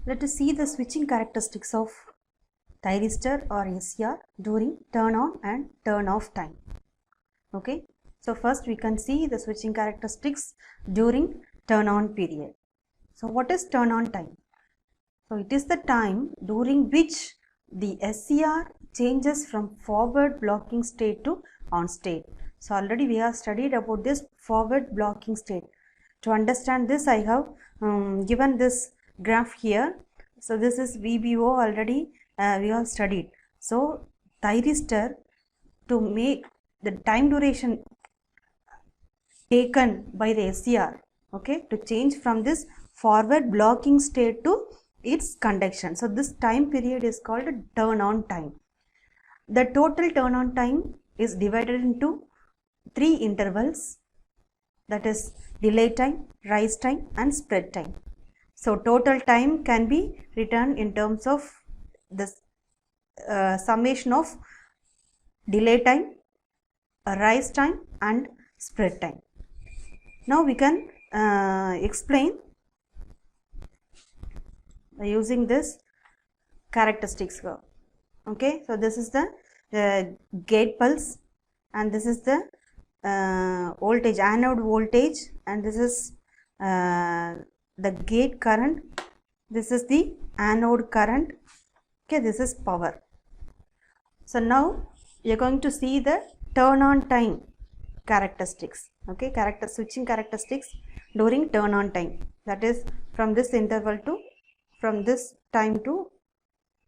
Let us see the switching characteristics of thyristor or SCR during turn on and turn off time. Okay, so first we can see the switching characteristics during turn on period. So what is turn on time? So it is the time during which the SCR changes from forward blocking state to on state. So already we have studied about this forward blocking state. To understand this, I have given this graph here. So this is VBO already we have studied. So thyristor, to make the time duration taken by the SCR, okay, to change from this forward blocking state to its conduction. So this time period is called turn on time. The total turn on time is divided into 3 intervals, that is delay time, rise time and spread time. So total time can be written in terms of the summation of delay time, rise time and spread time. Now we can explain using this characteristics curve. Okay, so this is the gate pulse and this is the voltage, anode voltage, and this is the gate current, this is the anode current. Okay, this is power. So now you are going to see the turn on time characteristics. Okay, switching characteristics during turn on time, that is from this interval to from this time to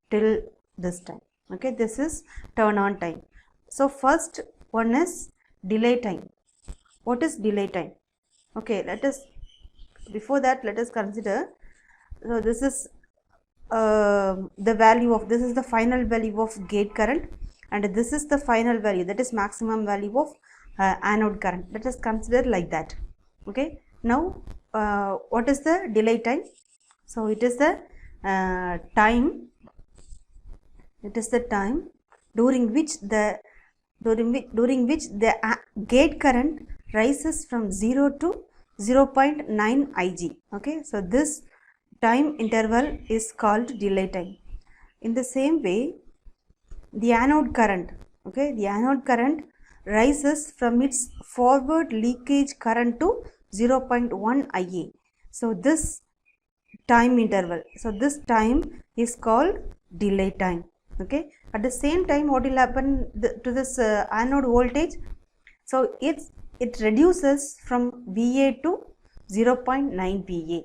till this time. Okay, this is turn on time. So first one is delay time. What is delay time? Okay, before that let us consider. So this is the value of, this is the final value of gate current and this is the final value, that is maximum value of anode current. Let us consider like that. Okay, now what is the delay time? So it is the time during which the gate current rises from 0 to 0.9 Ig. Okay, so this time interval is called delay time. In the same way, the anode current, okay, the anode current rises from its forward leakage current to 0.1 Ia. So this time interval, so this time is called delay time. Okay, at the same time what will happen to this anode voltage? So it reduces from Va to 0.9 Va.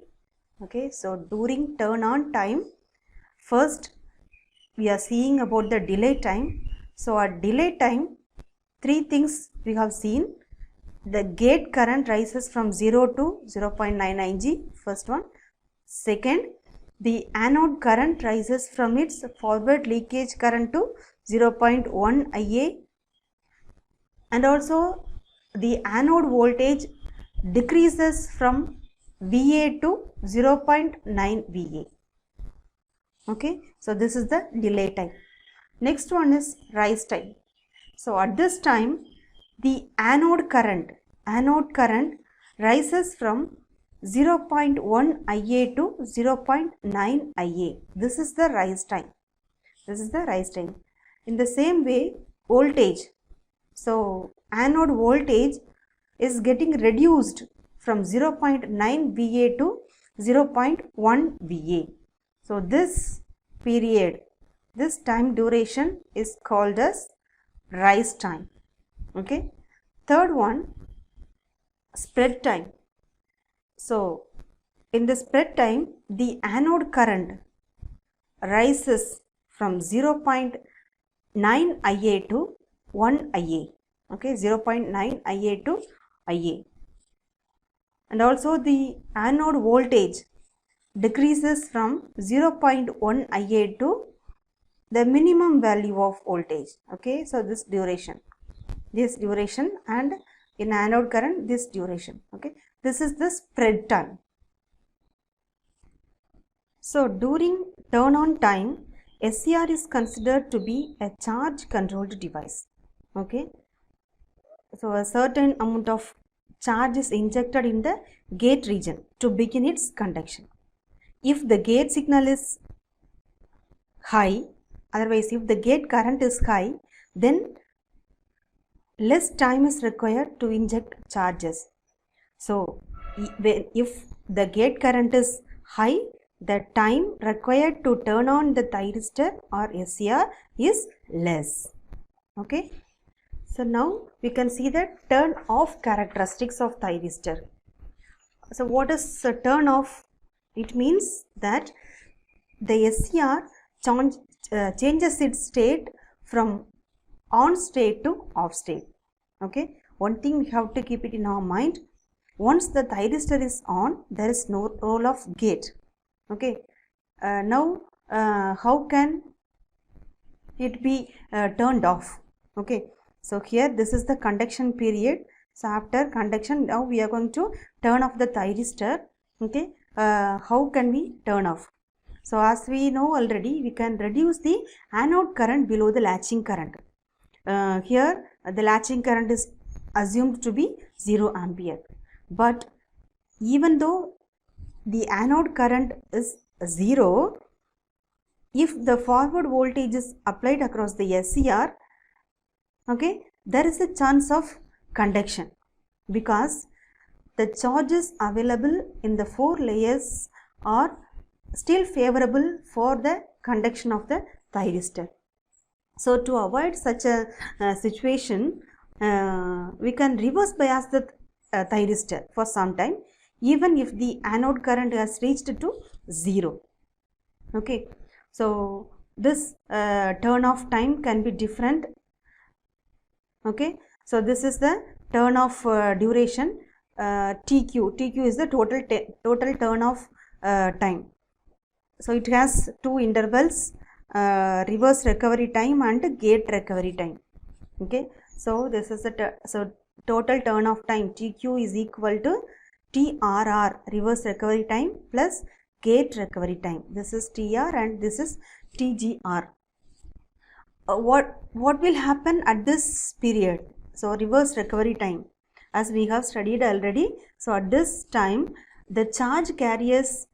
Okay, so during turn on time, first we are seeing about the delay time. So at delay time, 3 things we have seen. The gate current rises from 0 to 0.9 Ig, first one. Second, the anode current rises from its forward leakage current to 0.1 Ia, and also the anode voltage decreases from Va to 0.9 Va. Okay, so this is the delay time. Next one is rise time. So at this time, the anode current rises from 0.1 Ia to 0.9 Ia. This is the rise time. In the same way, voltage. So anode voltage is getting reduced from 0.9 Va to 0.1 Va. So this period, this time duration is called as rise time. Okay. Third one, spread time. So in the spread time, the anode current rises from 0.9 Ia to 1 Ia. Okay, 0.9 Ia to Ia. And also the anode voltage decreases from 0.1 Ia to the minimum value of voltage. Okay, so this duration and in anode current this duration. Okay, this is the spread time. So during turn on time, SCR is considered to be a charge controlled device. Okay, so a certain amount of charge is injected in the gate region to begin its conduction. if the gate signal is high, otherwise if the gate current is high, then less time is required to inject charges. So if the gate current is high, the time required to turn on the thyristor or SCR is less. Okay. So now we can see the turn off characteristics of thyristor. So what is a turn off? It means that the SCR changes its state from on state to off state. Okay. One thing we have to keep it in our mind. Once the thyristor is on, there is no role of gate. Okay. Now how can it be turned off? Okay. So here this is the conduction period. So after conduction, now we are going to turn off the thyristor. Okay. How can we turn off? So as we know already, we can reduce the anode current below the latching current. Here the latching current is assumed to be 0 ampere. But even though the anode current is 0, if the forward voltage is applied across the SCR, okay, there is a chance of conduction because the charges available in the 4 layers are still favorable for the conduction of the thyristor. So to avoid such a situation, we can reverse bias the thyristor for some time, even if the anode current has reached to 0. Okay. So this turn off time can be different. Okay. So this is the turn off duration, TQ. TQ is the total turn off time. So it has 2 intervals, reverse recovery time and gate recovery time. Okay. So this is the total turn off time, TQ, is equal to TRR, reverse recovery time, plus gate recovery time. This is TR and this is TGR. What will happen at this period? So reverse recovery time, as we have studied already. So at this time, the charge carriers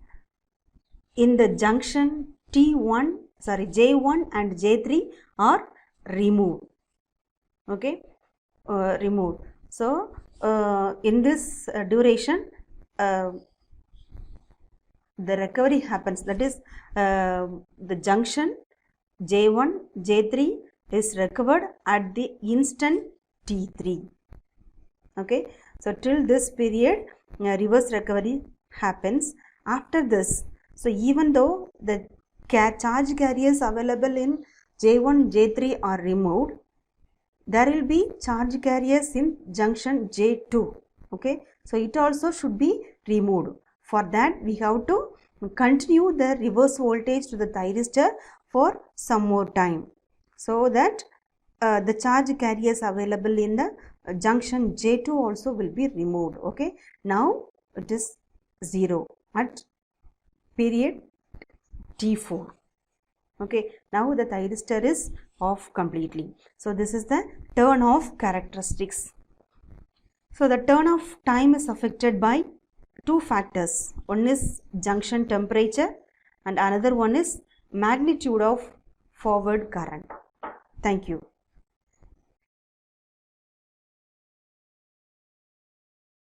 in the junction J1 and J3 are removed. Okay, removed. So in this duration, the recovery happens, that is the junction J1, J3 is recovered at the instant T3. Okay. So till this period, reverse recovery happens. After this, so even though the charge carriers available in J1, J3 are removed, there will be charge carriers in junction J2. Okay. So it also should be removed. For that, we have to continue the reverse voltage to the thyristor for some more time, so that the charge carriers available in the junction J2 also will be removed. Okay. Now it is 0 at period T4. Okay. Now the thyristor is off completely. So this is the turn off characteristics. So the turn off time is affected by 2 factors. One is junction temperature and another one is magnitude of forward current. Thank you.